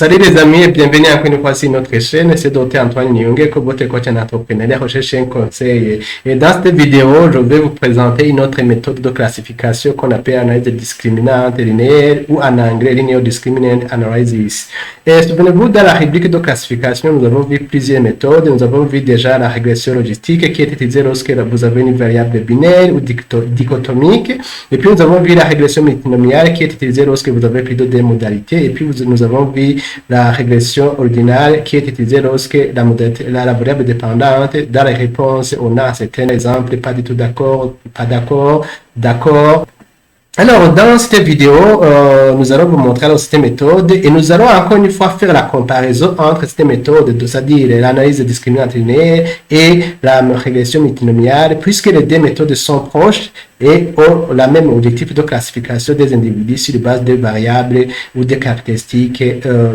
Salut les amis et bienvenue encore une fois sur notre chaîne. C'est Dr Antoine Nyonge, votre coach en entrepreneuriat, recherche et conseil. Et dans cette vidéo, je vais vous présenter une autre méthode de classification qu'on appelle analyse discriminante linéaire ou en anglais linear discriminant analysis. Et souvenez-vous, dans la rubrique de classification, nous avons vu plusieurs méthodes. Nous avons vu déjà la régression logistique qui est utilisée lorsque vous avez une variable binaire ou dichotomique. Et puis nous avons vu la régression multinomiale qui est utilisée lorsque vous avez plutôt des modalités. Et puis nous avons vu la régression ordinale qui est utilisée lorsque la variable dépendante dans les réponses, on a certains exemples, pas du tout d'accord, pas d'accord, d'accord. Alors, dans cette vidéo, nous allons vous montrer cette méthode et nous allons encore une fois faire la comparaison entre cette méthode, c'est-à-dire l'analyse discriminante linéaire et la régression multinomiale, puisque les deux méthodes sont proches et ont le même objectif de classification des individus sur base des variables ou des caractéristiques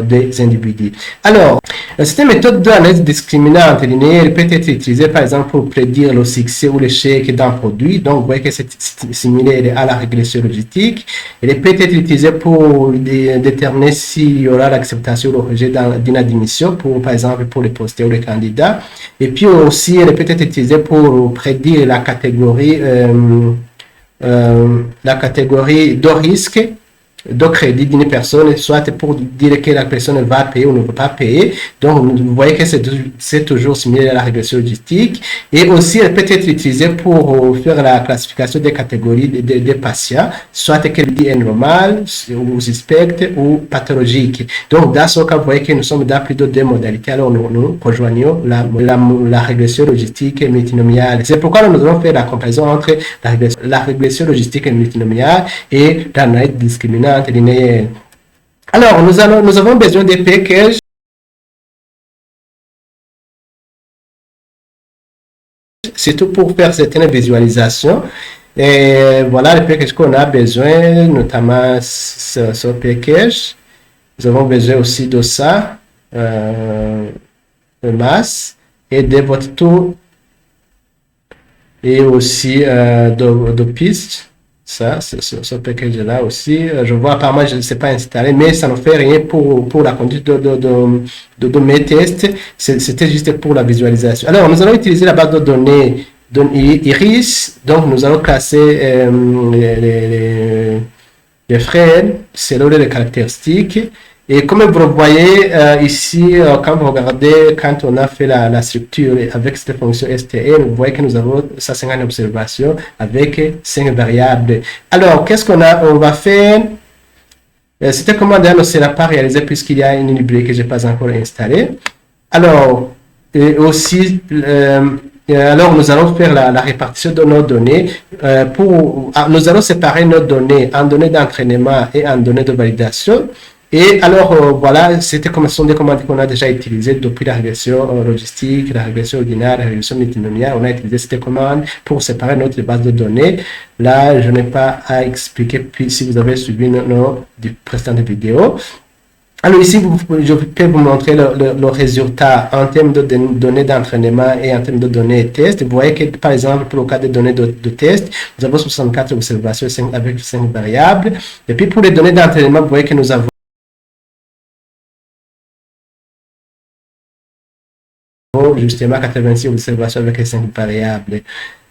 des individus. Alors, cette méthode d'analyse discriminante linéaire peut être utilisée par exemple pour prédire le succès ou l'échec d'un produit. Donc, vous voyez que c'est similaire à la régression logistique. Elle peut être utilisée pour déterminer s'il y aura l'acceptation ou le rejet d'une admission, par exemple pour les postes ou les candidats. Et puis aussi, elle peut être utilisée pour prédire la catégorie de risque de crédit d'une personne, soit pour dire que la personne va payer ou ne va pas payer. Donc, vous voyez que c'est toujours similaire à la régression logistique. Et aussi, elle peut être utilisée pour faire la classification des catégories des patients, soit qu'elle dit normal, ou suspecte, ou pathologique. Donc, dans ce cas, vous voyez que nous sommes dans plus de deux modalités. Alors, nous rejoignons la régression logistique et multinomiale. C'est pourquoi nous allons faire la comparaison entre la régression logistique et multinomiale et l'analyse discriminante linéaire. Alors, nous avons besoin de packages surtout pour faire certaines visualisations. Et voilà le package qu'on a besoin, notamment ce package. Nous avons besoin aussi de ça, de masse et de votre tour et aussi de pistes. Ça, ce package-là aussi, je vois apparemment, je ne sais pas installer, mais ça ne fait rien pour la conduite de mes tests. C'était juste pour la visualisation. Alors, nous allons utiliser la base de données Iris. Donc, nous allons classer les frères selon les caractéristiques. Et comme vous le voyez ici, quand vous regardez, quand on a fait la structure avec cette fonction STL, vous voyez que nous avons 150 observations avec 5 variables. Alors, qu'est-ce qu'on va faire? Cette commande ne sera pas réalisée puisqu'il y a une librairie que je n'ai pas encore installée. Alors, aussi, alors nous allons faire la répartition de nos données. Nous allons séparer nos données en données d'entraînement et en données de validation. Et alors, voilà, c'était comme ce sont des commandes qu'on a déjà utilisées depuis la régression logistique, la régression ordinaire, la régression multinomiale. On a utilisé ces commandes pour séparer notre base de données. Là, je n'ai pas à expliquer, puis si vous avez suivi nos précédentes vidéos. Alors ici, je peux vous montrer le résultat en termes de données d'entraînement et en termes de données test. Vous voyez que, par exemple, pour le cas des données de test, nous avons 64 observations avec 5 variables. Et puis, pour les données d'entraînement, vous voyez que nous avons justement 86 observations avec les 5 variables.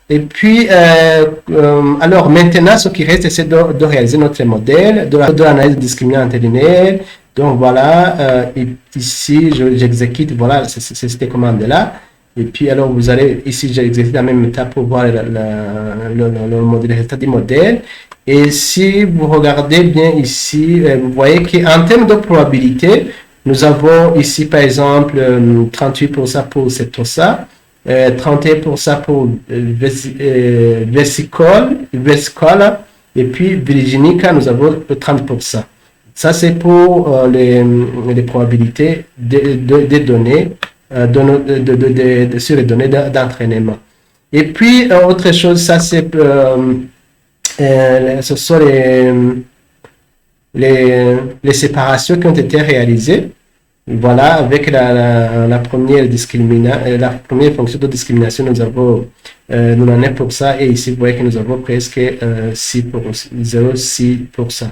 Et puis, alors maintenant, ce qui reste, c'est de réaliser notre modèle de l'analyse discriminante linéaire. Donc voilà, ici, j'exécute, voilà, c'est cette commande-là. Et puis, alors, vous allez, ici, j'exécute la même étape pour voir le résultat du modèle. Et si vous regardez bien ici, vous voyez qu'en termes de probabilité, nous avons ici, par exemple, 38% pour Setosa, 31% pour Vesicola, et puis Virginica, nous avons 30%. Ça, c'est pour les probabilités des données sur les données d'entraînement. Et puis, autre chose, ça, c'est ce sont les séparations qui ont été réalisées. Voilà, avec la première fonction de discrimination, nous avons 99%, et ici, vous voyez que nous avons presque 0,6%.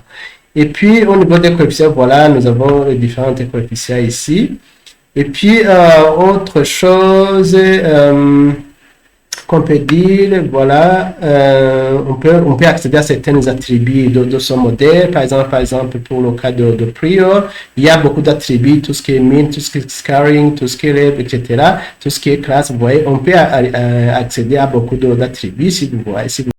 Et puis, au niveau des coefficients, voilà, nous avons les différents coefficients ici. Et puis, autre chose qu'on peut dire, voilà, on peut accéder à certains attributs de son modèle. Par exemple, pour le cas de Prior, il y a beaucoup d'attributs, tout ce qui est min, tout ce qui est scaring, tout ce qui est lab, etc. Tout ce qui est classe, vous voyez, on peut accéder à beaucoup d'attributs si vous voyez. Si vous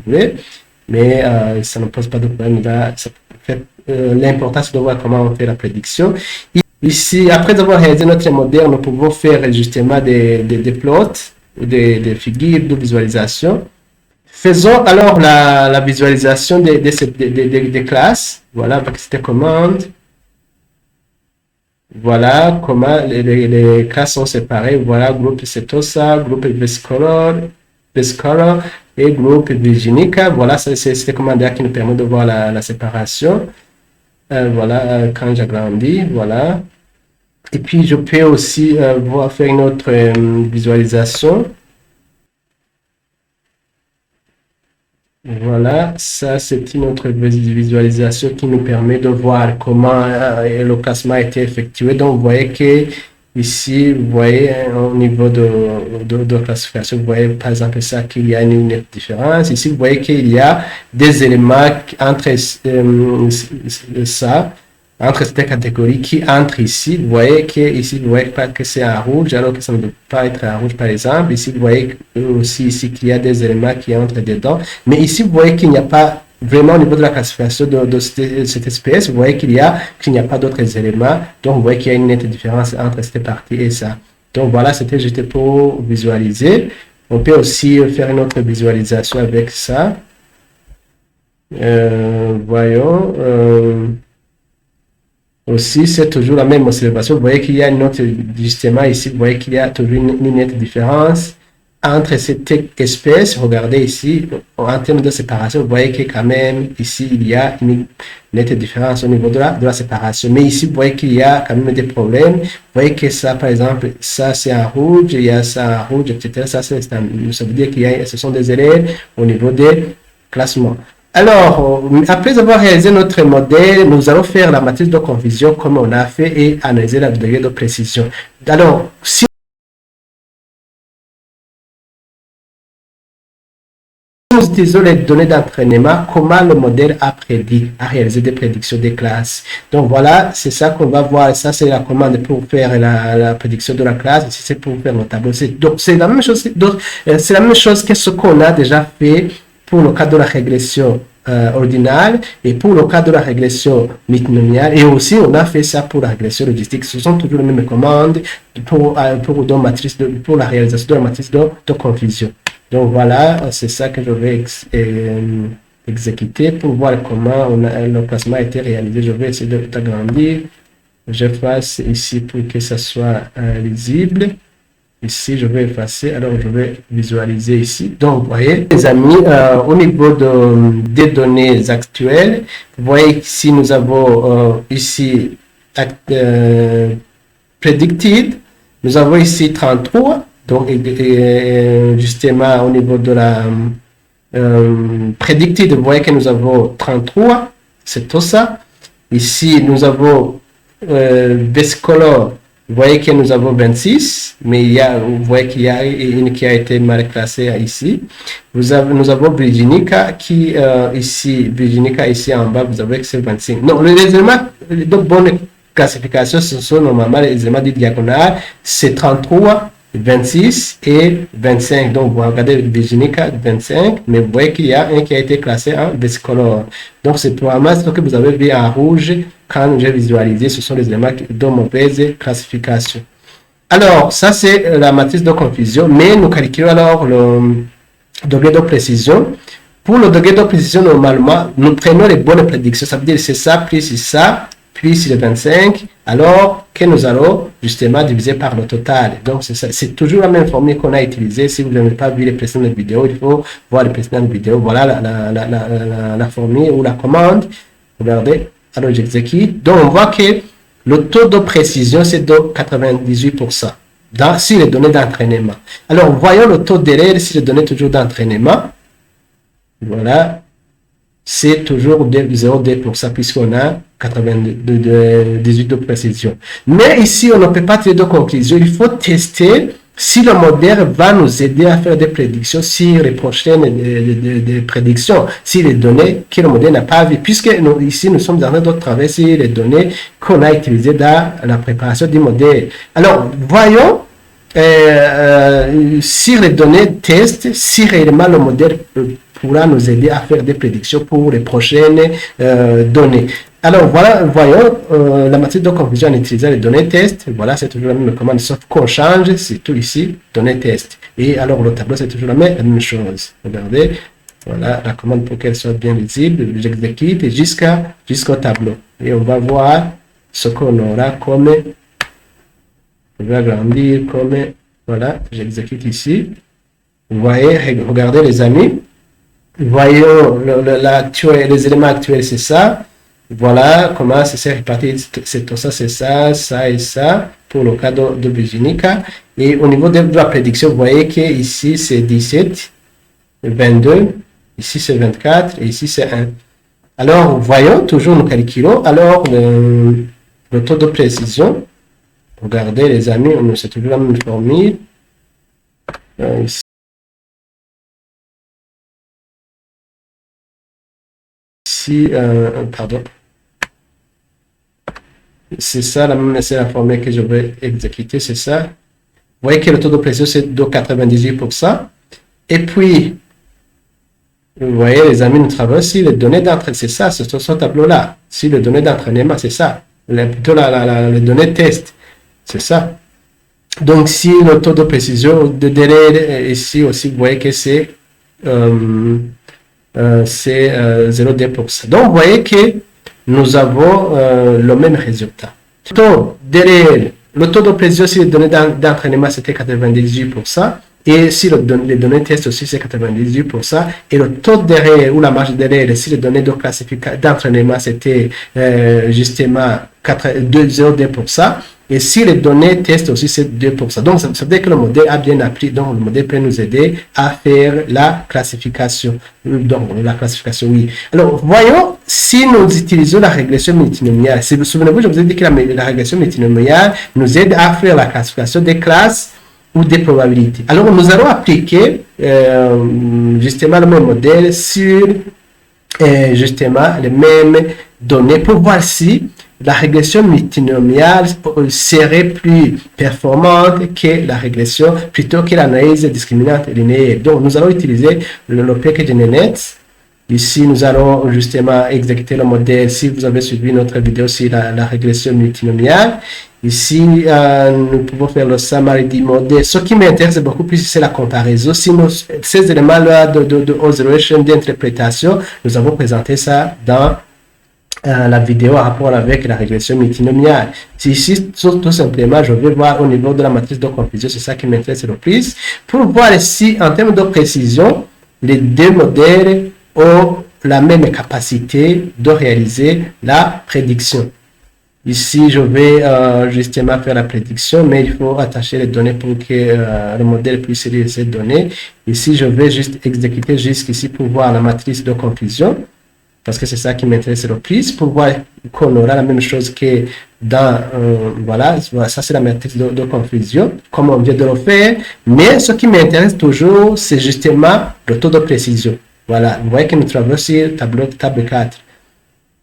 voulez, mais ça ne pose pas de problème. L'important, c'est de voir comment on fait la prédiction. Ici, après avoir réalisé notre modèle, nous pouvons faire justement des plots, des figures de visualisation. Faisons alors la visualisation des classes. Voilà, avec cette commande. Voilà comment les classes sont séparées. Voilà, groupe Setosa, groupe Vescolor et groupe Virginica. Voilà, c'est cette commande qui nous permet de voir la séparation. Voilà, quand j'agrandis, voilà. Et puis, je peux aussi faire une autre visualisation. Voilà, ça c'est une autre visualisation qui nous permet de voir comment le classement a été effectué. Donc, vous voyez que ici, vous voyez au niveau de classification, vous voyez par exemple ça qu'il y a une nette différence. Ici, vous voyez qu'il y a des éléments entre entre ces catégories qui entrent ici. Vous voyez que ici, vous voyez pas que c'est en rouge, alors que ça ne peut pas être en rouge, par exemple. Ici, vous voyez aussi ici qu'il y a des éléments qui entrent dedans. Mais ici, vous voyez qu'il n'y a pas vraiment au niveau de la classification de cette espèce, vous voyez qu'il n'y a pas d'autres éléments. Donc, vous voyez qu'il y a une nette différence entre cette partie et ça. Donc, voilà, c'était juste pour visualiser. On peut aussi faire une autre visualisation avec ça. Voyons. Aussi, c'est toujours la même observation. Vous voyez qu'il y a une autre, justement, ici, vous voyez qu'il y a toujours une nette différence entre ces espèces. Regardez ici, en termes de séparation, vous voyez que quand même, ici, il y a une nette différence au niveau de la séparation. Mais ici, vous voyez qu'il y a quand même des problèmes. Vous voyez que ça, par exemple, ça, c'est en rouge, il y a ça en rouge, etc. Ça veut dire ce sont des erreurs au niveau des classements. Alors, après avoir réalisé notre modèle, nous allons faire la matrice de confusion comme on a fait et analyser la degré de précision. Alors, si nous utilisons les données d'entraînement, comment le modèle a réalisé des prédictions des classes. Donc voilà, c'est ça qu'on va voir. Ça, c'est la commande pour faire la prédiction de la classe. Ici, c'est pour faire le tableau. Donc, c'est la même chose, c'est la même chose que ce qu'on a déjà fait pour le cas de la régression ordinale et pour le cas de la régression multinomiale. Et aussi, on a fait ça pour la régression logistique. Ce sont toujours les mêmes commandes pour la réalisation de la matrice de confusion. Donc voilà, c'est ça que je vais exécuter pour voir comment le placement a été réalisé. Je vais essayer d'agrandir. Je fasse ici pour que ça soit lisible. Ici, je vais effacer, alors je vais visualiser ici. Donc, vous voyez, les amis, au niveau des données actuelles, vous voyez ici, nous avons ici predicted, nous avons ici 33, donc justement au niveau de la predicted, vous voyez que nous avons 33, c'est tout ça. Ici, nous avons Vescolor. Vous voyez que nous avons 26, mais vous voyez qu'il y a une qui a été mal classée ici. Nous avons Virginica qui ici en bas, vous avez que c'est 25. Non, les éléments de bonne classification, ce sont normalement les éléments de diagonale, c'est 33, 26 et 25. Donc vous regardez Virginica 25, mais vous voyez qu'il y a un qui a été classé en Vescolor. Donc c'est probablement ce que vous avez vu en rouge. Quand j'ai visualisé, ce sont les éléments de mauvaise classification. Alors, ça c'est la matrice de confusion, mais nous calculons alors le degré de précision. Pour le degré de précision, normalement, nous prenons les bonnes prédictions. Ça veut dire c'est ça, plus ça, plus le 25, alors que nous allons justement diviser par le total. Donc, c'est toujours la même formule qu'on a utilisée. Si vous n'avez pas vu les précédentes vidéos, il faut voir les précédentes vidéos. Voilà la formule ou la commande. Regardez. Alors, j'exécute. Donc, on voit que le taux de précision, c'est de 98% sur les données d'entraînement. Alors, voyons le taux d'erreur sur les données toujours d'entraînement. Voilà, c'est toujours 0,2% puisqu'on a 98 de précision. Mais ici, on ne peut pas tirer de conclusion. Il faut tester si le modèle va nous aider à faire des prédictions sur les prochaines des prédictions, si les données que le modèle n'a pas vues, puisque nous, ici, nous sommes en train de travailler sur les données qu'on a utilisées dans la préparation du modèle. Alors, voyons sur les données test, si réellement le modèle pourra nous aider à faire des prédictions pour les prochaines données. Alors voilà, voyons la matrice de conclusion en utilisant les données test. Voilà, c'est toujours la même commande, sauf qu'on change, c'est tout ici, données test. Et alors le tableau, c'est toujours la même chose. Regardez, voilà la commande pour qu'elle soit bien visible. J'exécute jusqu'au tableau. Et on va voir ce qu'on aura comme... Je vais agrandir comme... Voilà, j'exécute ici. Vous voyez, regardez les amis. Voyons les éléments actuels, c'est ça. Voilà comment c'est réparti, c'est tout ça, c'est ça, ça et ça, pour le cas de Virginica. Et au niveau de la prédiction, vous voyez que ici c'est 17, 22, ici c'est 24, et ici c'est 1. Alors, voyons, toujours nous calculons, alors le taux de précision. Regardez les amis, c'est toujours la même formule. Ici, pardon. C'est ça, c'est la formule que je vais exécuter, c'est ça. Vous voyez que le taux de précision, c'est de 98%. Et puis, vous voyez, les amis, nous travaillons si les données d'entraînement, c'est ça, ce tableau-là. Si les données d'entraînement, c'est ça. Plutôt les données test, c'est ça. Donc, si le taux de précision de délai ici aussi, vous voyez que c'est 0,2%. Donc, vous voyez que nous avons le même résultat. Le taux de précision si les données d'entraînement c'était 98%, et si les données test aussi c'est 98%, et le taux d'erreur ou la marge d'erreur si les données d'entraînement c'était justement 0,2%, et si les données test aussi c'est 2%. Donc ça veut dire que le modèle a bien appris, donc le modèle peut nous aider à faire la classification. Donc la classification, oui. Alors voyons si nous utilisons la régression multinomiale. Si vous vous souvenez, je vous ai dit que la régression multinomiale nous aide à faire la classification des classes ou des probabilités. Alors nous allons appliquer justement le même modèle sur justement les mêmes données pour voir si la régression multinomiale serait plus performante que la régression, plutôt que l'analyse discriminante linéaire. Donc, nous allons utiliser le package.net. Ici, nous allons justement exécuter le modèle. Si vous avez suivi notre vidéo sur la régression multinomiale, ici, nous pouvons faire le summary du modèle. Ce qui m'intéresse beaucoup plus, c'est la comparaison. Si ces éléments-là de observation, d'interprétation, nous avons présenté ça dans la vidéo en rapport avec la régression multinomiale. Ici, tout simplement, je vais voir au niveau de la matrice de confusion, c'est ça qui m'intéresse le plus, pour voir si, en termes de précision, les deux modèles ont la même capacité de réaliser la prédiction. Ici, je vais justement faire la prédiction, mais il faut attacher les données pour que le modèle puisse lire ces données. Ici, je vais juste exécuter jusqu'ici pour voir la matrice de confusion, parce que c'est ça qui m'intéresse le plus, pour voir qu'on aura la même chose que dans, voilà, ça c'est la matrice de confusion, comme on vient de le faire, mais ce qui m'intéresse toujours, c'est justement le taux de précision. Voilà, vous voyez que nous travaillons sur table 4.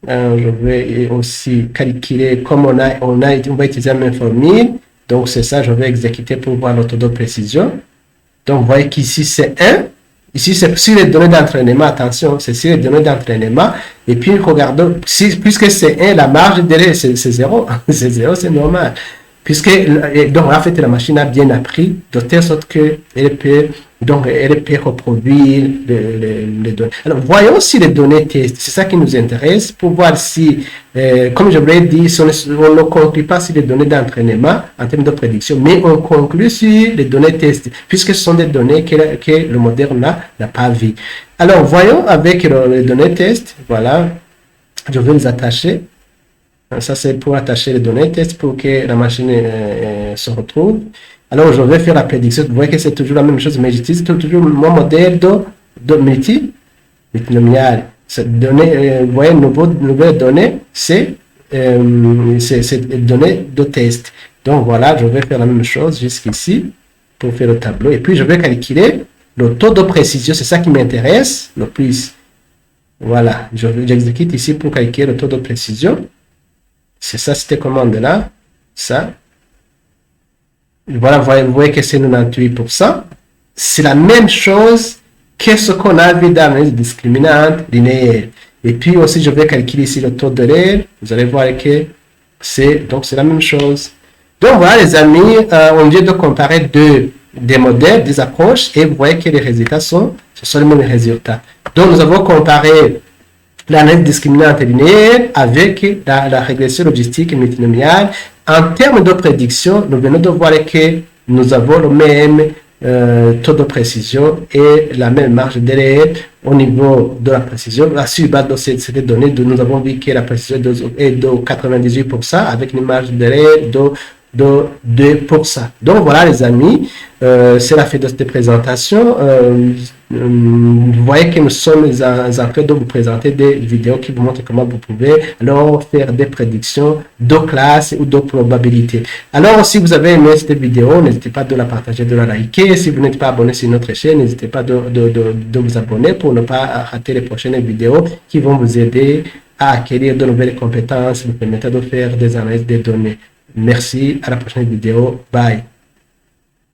Je vais aussi calculer, comme on va utiliser la même formule, donc c'est ça, je vais exécuter pour voir le taux de précision. Donc vous voyez qu'ici c'est 1. Ici, c'est sur les données d'entraînement, attention, c'est sur les données d'entraînement. Et puis, regardons, puisque c'est 1, la marge d'erreur, c'est 0. C'est 0, c'est normal. Puisque, donc, en fait, la machine a bien appris, de telle sorte qu'elle peut reproduire les données. Alors, voyons si les données test, c'est ça qui nous intéresse, pour voir si, comme je vous l'ai dit, on ne conclut pas sur les données d'entraînement en termes de prédiction, mais on conclut sur les données test, puisque ce sont des données que le modèle n'a pas vues. Alors, voyons avec les données test, voilà, je vais les attacher. Ça, c'est pour attacher les données test pour que la machine se retrouve. Alors, je vais faire la prédiction. Vous voyez que c'est toujours la même chose, mais j'utilise toujours mon modèle de multi. multinomial. Vous voyez, nouvelle donnée, c'est données de test. Donc voilà, je vais faire la même chose jusqu'ici pour faire le tableau. Et puis je vais calculer le taux de précision, c'est ça qui m'intéresse le plus. Voilà, j'exécute ici pour calculer le taux de précision. C'est ça, cette commande-là. Ça. Voilà, vous voyez que c'est 98%. C'est la même chose que ce qu'on a vu dans l'analyse discriminante linéaire. Et puis aussi, je vais calculer ici le taux d'erreur. Vous allez voir que c'est la même chose. Donc voilà, les amis, on vient de comparer des modèles, des approches, et vous voyez que les résultats ce sont les mêmes résultats. Donc nous avons comparé l'analyse discriminante linéaire avec la régression logistique multinomiale. En termes de prédiction, nous venons de voir que nous avons le même taux de précision et la même marge d'erreur au niveau de la précision. Sur base de ces données, nous avons vu que la précision est de 98% avec une marge d'erreur de 2%. Donc voilà les amis, c'est la fin de cette présentation. Vous voyez que nous sommes en train de vous présenter des vidéos qui vous montrent comment vous pouvez alors faire des prédictions de classe ou de probabilité. Alors si vous avez aimé cette vidéo, n'hésitez pas de la partager, de la liker. Si vous n'êtes pas abonné sur notre chaîne, n'hésitez pas de vous abonner pour ne pas rater les prochaines vidéos qui vont vous aider à acquérir de nouvelles compétences, vous permettant de faire des analyses des données. Merci, à la prochaine vidéo. Bye.